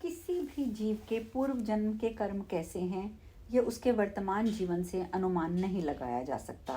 किसी भी जीव के पूर्व जन्म के कर्म कैसे हैं, यह उसके वर्तमान जीवन से अनुमान नहीं लगाया जा सकता।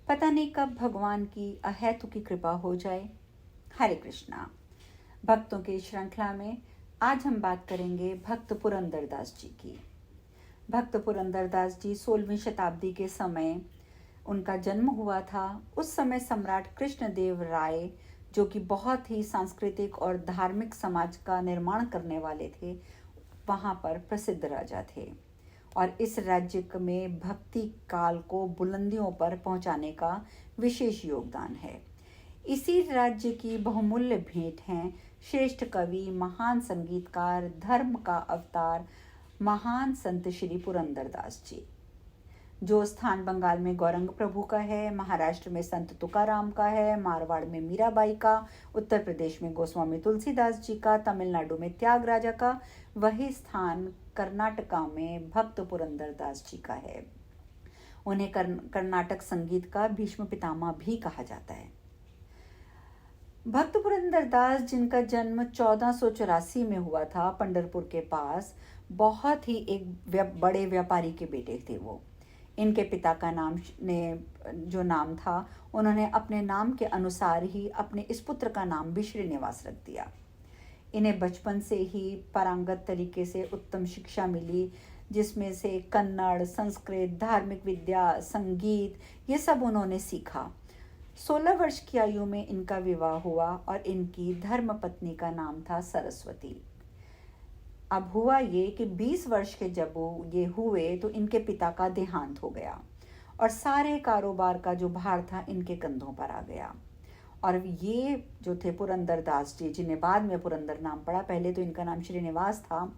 पता नहीं कब भगवान की अहेतु की कृपा हो जाए। हरे कृष्णा। भक्तों की श्रृंखला में आज हम बात करेंगे भक्त पुरंदरदास जी की। भक्त पुरंदरदास जी 16वीं शताब्दी के समय उनका जन्म हुआ था। उस समय सम्राट कृष्णदेव राय, जो कि बहुत ही सांस्कृतिक और धार्मिक समाज का निर्माण करने वाले थे, वहाँ पर प्रसिद्ध राजा थे और इस राज्य में भक्ति काल को बुलंदियों पर पहुँचाने का विशेष योगदान है। इसी राज्य की बहुमूल्य भेंट हैं श्रेष्ठ कवि, महान संगीतकार, धर्म का अवतार, महान संत श्री पुरंदरदास जी। जो स्थान बंगाल में गौरंग प्रभु का है, महाराष्ट्र में संत तुकाराम का है, मारवाड़ में मीराबाई का, उत्तर प्रदेश में गोस्वामी तुलसीदास जी का, तमिलनाडु में त्यागराजा का, वही स्थान कर्नाटका में भक्त पुरंदरदास जी का है। उन्हें कर्नाटक संगीत का भीष्म पितामह भी कहा जाता है। भक्त पुरंदरदास, जिनका जन्म 1484 में हुआ था पंढरपुर के पास, बहुत ही एक बड़े व्यापारी के बेटे थे वो। इनके पिता का नाम जो नाम था, उन्होंने अपने नाम के अनुसार ही अपने इस पुत्र का नाम भी श्रीनिवास रख दिया। इन्हें बचपन से ही पारंगत तरीके से उत्तम शिक्षा मिली, जिसमें से कन्नड़, संस्कृत, धार्मिक विद्या, संगीत, ये सब उन्होंने सीखा। 16 वर्ष की आयु में इनका विवाह हुआ और इनकी धर्म पत्नी का नाम था सरस्वती। अब हुआ ये कि 20 वर्ष के जब ये हुए तो इनके पिता का देहांत हो गया और सारे कारोबार का जो भार था इनके कंधों पर आ गया। और ये जो थे पुरंदरदास जी, जिन्हें बाद में पुरंदर नाम पड़ा, पहले तो इनका नाम श्रीनिवास था,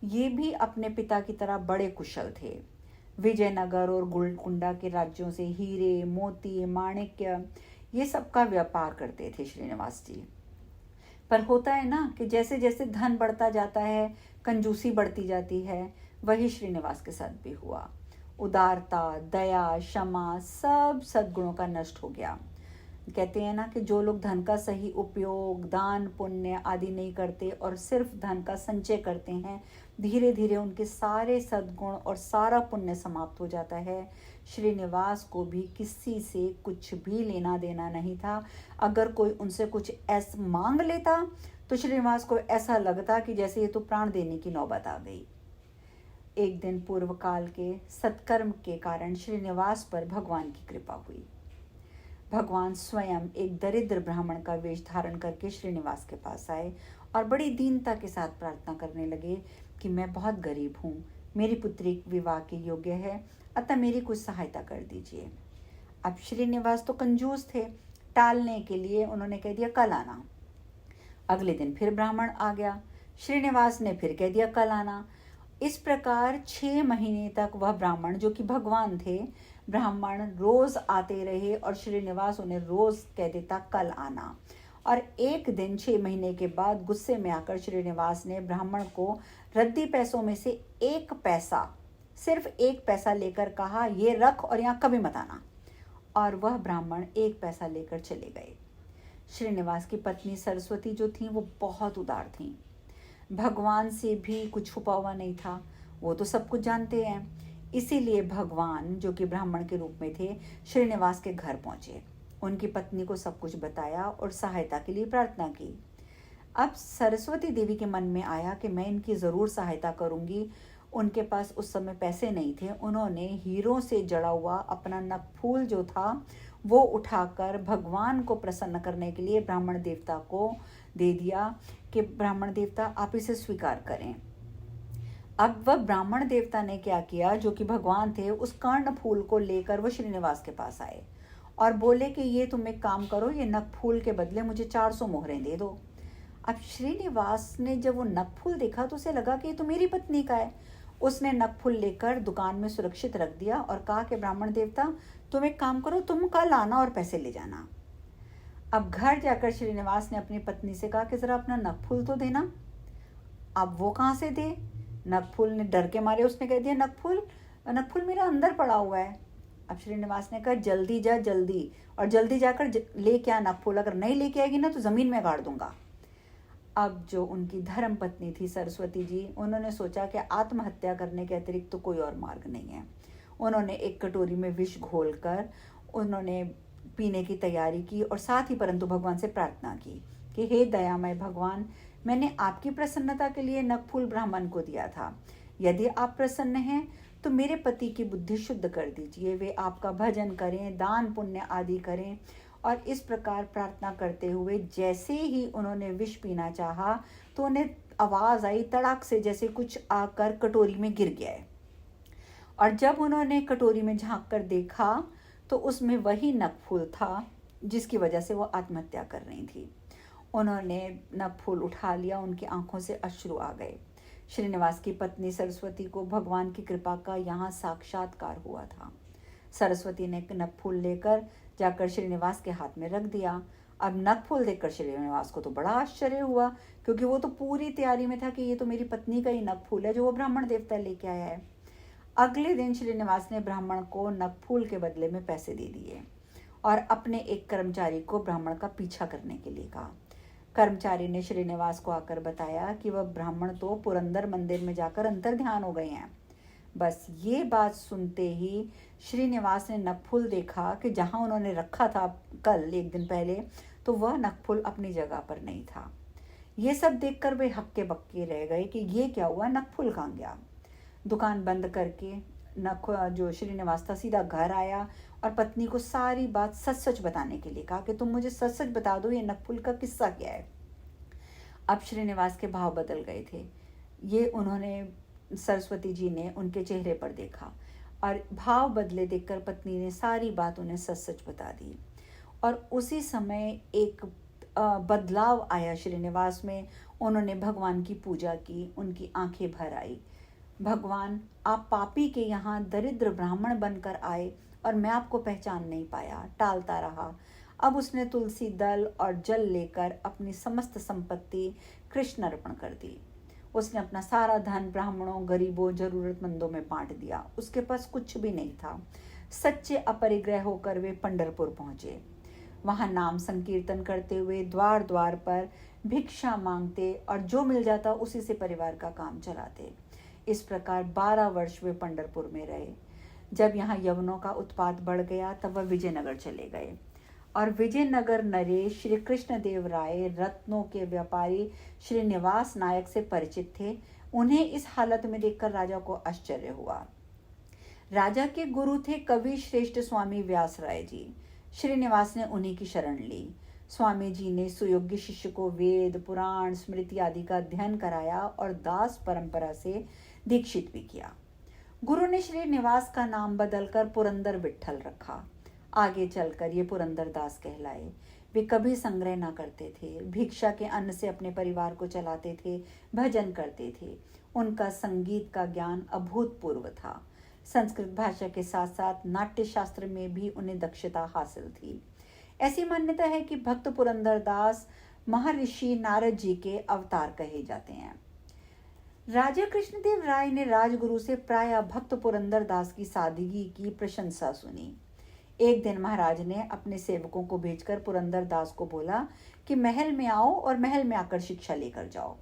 ये भी अपने पिता की तरह बड़े कुशल थे। विजयनगर और गोलकुंडा के राज्यों से हीरे, मोती, माणिक्य, ये सब का व्यापार करते थे श्रीनिवास जी। पर होता है ना कि जैसे जैसे धन बढ़ता जाता है, कंजूसी बढ़ती जाती है। वही श्रीनिवास के साथ भी हुआ। उदारता, दया, क्षमा, सब सद्गुणों का नष्ट हो गया। कहते हैं ना कि जो लोग धन का सही उपयोग, दान पुण्य आदि नहीं करते और सिर्फ धन का संचय करते हैं, धीरे धीरे उनके सारे सद्गुण और सारा पुण्य समाप्त हो जाता है। श्रीनिवास को भी किसी से कुछ भी लेना देना नहीं था। अगर कोई उनसे कुछ ऐसा मांग लेता तो श्रीनिवास को ऐसा लगता कि जैसे ये तो प्राण देने की नौबत आ गई। एक दिन पूर्व काल के सत्कर्म के कारण श्रीनिवास पर भगवान की कृपा हुई। भगवान स्वयं एक दरिद्र ब्राह्मण का वेश धारण करके श्रीनिवास के पास आए और बड़ी दीनता के साथ प्रार्थना करने लगे कि मैं बहुत गरीब हूँ, मेरी पुत्री विवाह के योग्य है, अतः मेरी कुछ सहायता कर दीजिए। अब श्रीनिवास तो कंजूस थे, टालने के लिए उन्होंने कह दिया कल आना। अगले दिन फिर ब्राह्मण आ गया, श्रीनिवास ने फिर कह दिया कल आना। इस प्रकार 6 महीने तक वह ब्राह्मण, जो कि भगवान थे, ब्राह्मण रोज आते रहे और श्रीनिवास उन्हें रोज कह देता कल आना। और एक दिन 6 महीने के बाद गुस्से में आकर श्रीनिवास ने ब्राह्मण को रद्दी पैसों में से 1 पैसा, सिर्फ 1 पैसा लेकर कहा, ये रख और यहाँ कभी मत आना। और वह ब्राह्मण 1 पैसा लेकर चले गए। श्रीनिवास की पत्नी सरस्वती जो थी वो बहुत उदार थी। भगवान से भी कुछ छुपा हुआ नहीं था, वो तो सब कुछ जानते हैं। इसीलिए भगवान, जो कि ब्राह्मण के रूप में थे, श्रीनिवास के घर पहुंचे, उनकी पत्नी को सब कुछ बताया और सहायता के लिए प्रार्थना की। अब सरस्वती देवी के मन में आया कि मैं इनकी ज़रूर सहायता करूंगी। उनके पास उस समय पैसे नहीं थे। उन्होंने हीरों से जड़ा हुआ अपना नकफूल जो था वो उठाकर भगवान को प्रसन्न करने के लिए ब्राह्मण देवता को दे दिया कि ब्राह्मण देवता आप इसे स्वीकार करें। अब वह ब्राह्मण देवता ने क्या किया, जो कि भगवान थे, उस कर्ण फूल को लेकर वो श्रीनिवास के पास आए और बोले कि ये तुम एक काम करो, ये नकफूल के बदले मुझे 400 मोहरें दे दो। अब श्रीनिवास ने जब वो नकफूल देखा तो उसे लगा कि ये तो मेरी पत्नी का है। उसने नकफूल लेकर दुकान में सुरक्षित रख दिया और कहा कि ब्राह्मण देवता तुम एक काम करो, तुम कल आना और पैसे ले जाना। अब घर जाकर श्रीनिवास ने अपनी पत्नी से कहा कि जरा अपना नकफूल तो देना। अब वो कहाँ से दे? नकफूल ने डर के मारे उसने कह दिया नकफूल मेरा अंदर पड़ा हुआ है। अब श्रीनिवास ने कहा जल्दी जा, जल्दी, और जल्दी जाकर लेके आ नकफूल, अगर नहीं लेके आएगी ना तो जमीन में गाड़ दूंगा। अब जो उनकी धर्म पत्नी थी सरस्वती जी, उन्होंने सोचा कि आत्महत्या करने के अतिरिक्त तो कोई और मार्ग नहीं है। उन्होंने एक कटोरी में विष घोलकर उन्होंने पीने की तैयारी की और साथ ही परंतु भगवान से प्रार्थना की कि हे दयामय भगवान, मैंने आपकी प्रसन्नता के लिए नखफूल ब्राह्मण को दिया था। यदि आप प्रसन्न हैं तो मेरे पति की बुद्धि शुद्ध कर दीजिए, वे आपका भजन करें, दान पुण्य आदि करें। और इस प्रकार प्रार्थना करते हुए जैसे ही उन्होंने विष पीना चाहा तो उन्हें आवाज आई तड़ाक से, जैसे कुछ आकर कटोरी में गिर गया है। और जब उन्होंने कटोरी में झांक कर देखा तो उसमें वही नखफूल था जिसकी वजह से वो आत्महत्या कर रही थी। उन्होंने नखफूल उठा लिया, उनकी आंखों से अश्रु आ गए। श्रीनिवास की पत्नी सरस्वती को भगवान की कृपा का यहाँ साक्षात्कार हुआ था। सरस्वती ने नखफूल लेकर जाकर श्रीनिवास के हाथ में रख दिया। अब नखफूल देखकर श्रीनिवास को तो बड़ा आश्चर्य हुआ, क्योंकि वो तो पूरी तैयारी में था कि ये तो मेरी पत्नी का ही नखफूल है जो वो ब्राह्मण देवता लेके आया है। अगले दिन श्रीनिवास ने ब्राह्मण को नखफूल के बदले में पैसे दे दिए और अपने एक कर्मचारी को ब्राह्मण का पीछा करने के लिए कहा। कर्मचारी ने श्रीनिवास को आकर बताया कि वह ब्राह्मण तो पुरंदर मंदिर में जाकर अंतर ध्यान हो गए हैं। बस ये बात सुनते ही श्रीनिवास ने नखफूल देखा कि जहां उन्होंने रखा था कल एक दिन पहले, तो वह नखफूल अपनी जगह पर नहीं था। ये सब देखकर वे हक्के बक्के रह गए कि ये क्या हुआ, नखफूल कहाँ गया। दुकान बंद करके जो श्रीनिवास था सीधा घर आया और पत्नी को सारी बात सच सच बताने के लिए कहा कि तुम मुझे सच सच बता दो, ये नखफूल का किस्सा क्या है। अब श्रीनिवास के भाव बदल गए थे। ये उन्होंने सरस्वती जी ने उनके चेहरे पर देखा और भाव बदले देखकर पत्नी ने सारी बात उन्हें सच सच बता दी। और उसी समय एक बदलाव आया श्रीनिवास में। उन्होंने भगवान की पूजा की, उनकी आंखें भर आई। भगवान, आप पापी के यहाँ दरिद्र ब्राह्मण बनकर आए और मैं आपको पहचान नहीं पाया, टालता रहा। अब उसने तुलसी दल और जल लेकर अपनी समस्त संपत्ति कृष्ण अर्पण कर दी। उसने अपना सारा धन ब्राह्मणों, गरीबों, जरूरतमंदों में बांट दिया। उसके पास कुछ भी नहीं था। सच्चे अपरिग्रह होकर वे पंढरपुर पहुंचे। वहां नाम संकीर्तन करते हुए द्वार द्वार पर भिक्षा मांगते और जो मिल जाता उसी से परिवार का काम चलाते। इस प्रकार 12 वर्ष वे पंढरपुर में रहे। जब यहाँ यवनों का उत्पात बढ़ गया तब वह विजयनगर चले गए और विजयनगर नरेश श्री कृष्ण देव राय रत्नों के व्यापारी श्रीनिवास नायक से परिचित थे। उन्हें इस हालत में देखकर राजा को आश्चर्य हुआ। राजा के गुरु थे कवि श्रेष्ठ स्वामी व्यास राय जी। श्रीनिवास ने उन्हीं की शरण ली। स्वामी जी ने सुयोग्य शिष्य को वेद, पुराण, स्मृति आदि का अध्ययन कराया और दास परंपरा से दीक्षित भी किया। गुरु ने श्रीनिवास का नाम बदलकर पुरंदर विट्ठल रखा। आगे चलकर ये पुरंदर दास कहलाए। वे कभी संग्रह ना करते थे, भिक्षा के अन्न से अपने परिवार को चलाते थे, भजन करते थे। उनका संगीत का ज्ञान अभूतपूर्व था। संस्कृत भाषा के साथ साथ नाट्य शास्त्र में भी उन्हें दक्षता हासिल थी। ऐसी मान्यता है कि भक्त पुरंदर दास महर्षि नारद जी के अवतार कहे जाते हैं। राजा कृष्णदेव राय ने राजगुरु से प्रायः भक्त पुरंदर दास की सादगी की प्रशंसा सुनी। एक दिन महाराज ने अपने सेवकों को भेजकर पुरंदर दास को बोला कि महल में आओ और महल में आकर शिक्षा लेकर जाओ।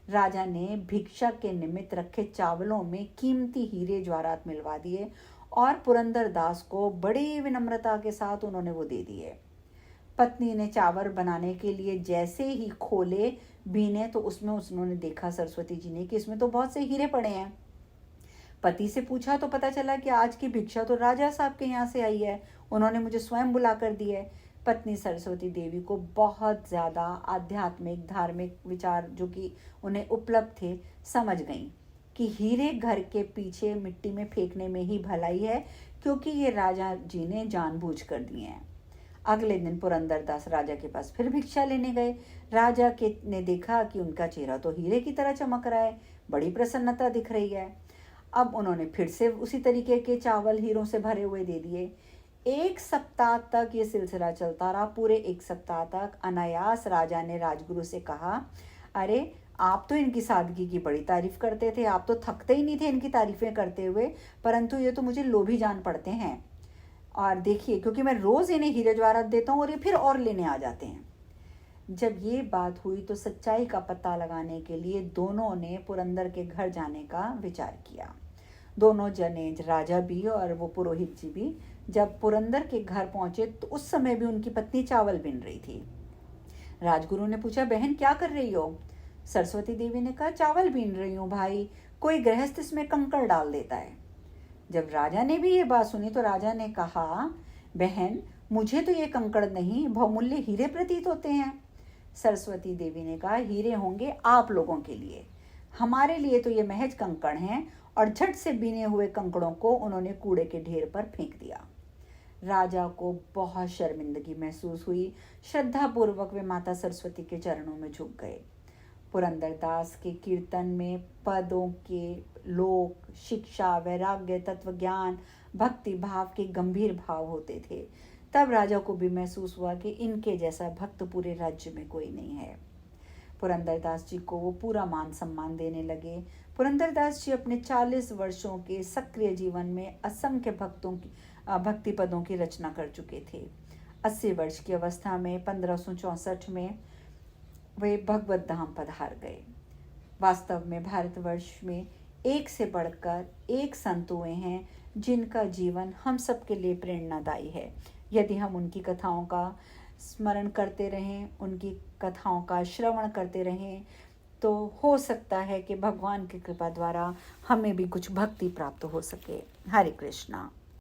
राजा ने भिक्षा के निमित्त रखे चावलों में कीमती हीरे जवाहरात मिलवा दिए और पुरंदर दास को बड़ी विनम्रता के साथ उन्होंने वो दे दिए। पत्नी ने चावल बनाने के लिए जैसे ही खोले बीने तो उसमें उन्होंने देखा सरस्वती जी ने कि इसमें तो बहुत से हीरे पड़े हैं। पति से पूछा तो पता चला कि आज की भिक्षा तो राजा साहब के यहाँ से आई है, उन्होंने मुझे स्वयं बुला कर दी है। पत्नी सरस्वती देवी को बहुत ज़्यादा आध्यात्मिक धार्मिक विचार जो कि उन्हें उपलब्ध थे समझ गईं कि हीरे घर के पीछे मिट्टी में फेंकने में ही भलाई है, क्योंकि ये राजा जी ने जानबूझ कर दिए हैं। अगले दिन पुरंदर दास राजा के पास फिर भिक्षा लेने गए। राजा के ने देखा कि उनका चेहरा तो हीरे की तरह चमक रहा है, बड़ी प्रसन्नता दिख रही है। अब उन्होंने फिर से उसी तरीके के चावल हीरों से भरे हुए दे दिए। एक सप्ताह तक ये सिलसिला चलता रहा। पूरे एक सप्ताह तक अनायास राजा ने राजगुरु से कहा, अरे आप तो इनकी सादगी की बड़ी तारीफ करते थे, आप तो थकते ही नहीं थे इनकी तारीफें करते हुए, परंतु ये तो मुझे लोभी जान पड़ते हैं। और देखिए, क्योंकि मैं रोज इन्हें हीरे जवाहरात देता हूँ और ये फिर और लेने आ जाते हैं। जब ये बात हुई तो सच्चाई का पता लगाने के लिए दोनों ने पुरंदर के घर जाने का विचार किया। दोनों जने, राजा भी और वो पुरोहित जी भी, जब पुरंदर के घर पहुंचे तो उस समय भी उनकी पत्नी चावल बीन रही थी। राजगुरु ने पूछा, बहन क्या कर रही हो? सरस्वती देवी ने कहा, चावल बीन रही हूँ भाई, कोई गृहस्थ इसमें कंकड़ डाल देता है। जब राजा ने भी ये बात सुनी तो राजा ने कहा, बहन मुझे तो ये कंकड़ नहीं, बहुमूल्य हीरे प्रतीत होते हैं। सरस्वती देवी ने कहा, हीरे होंगे आप लोगों के लिए, हमारे लिए तो ये महज कंकड़ हैं। और झट से बीने हुए कंकड़ों को उन्होंने कूड़े के ढेर पर फेंक दिया। राजा को बहुत शर्मिंदगी महसूस हुई। श्रद्धापूर्वक वे माता सरस्वती के चरणों में झुक गए। पुरंदरदास के कीर्तन में पदों के लोक, शिक्षा, वैराग्य, तत्व ज्ञान, भक्ति भाव के गंभीर भाव होते थे। तब राजा को भी महसूस हुआ कि इनके जैसा भक्त पूरे राज्य में कोई नहीं है। पुरंदरदास जी को वो पूरा मान सम्मान देने लगे। पुरंदरदास जी अपने 40 वर्षों के सक्रिय जीवन में असंख्य भक्ति पदों की रचना कर चुके थे। 80 वर्ष की अवस्था में 1564 में वे भगवत धाम पधार गए। वास्तव में भारतवर्ष में एक से बढ़कर एक संत हुए हैं जिनका जीवन हम सबके लिए प्रेरणादायी है। यदि हम उनकी कथाओं का स्मरण करते रहें, उनकी कथाओं का श्रवण करते रहें, तो हो सकता है कि भगवान की कृपा द्वारा हमें भी कुछ भक्ति प्राप्त हो सके। हरे कृष्णा।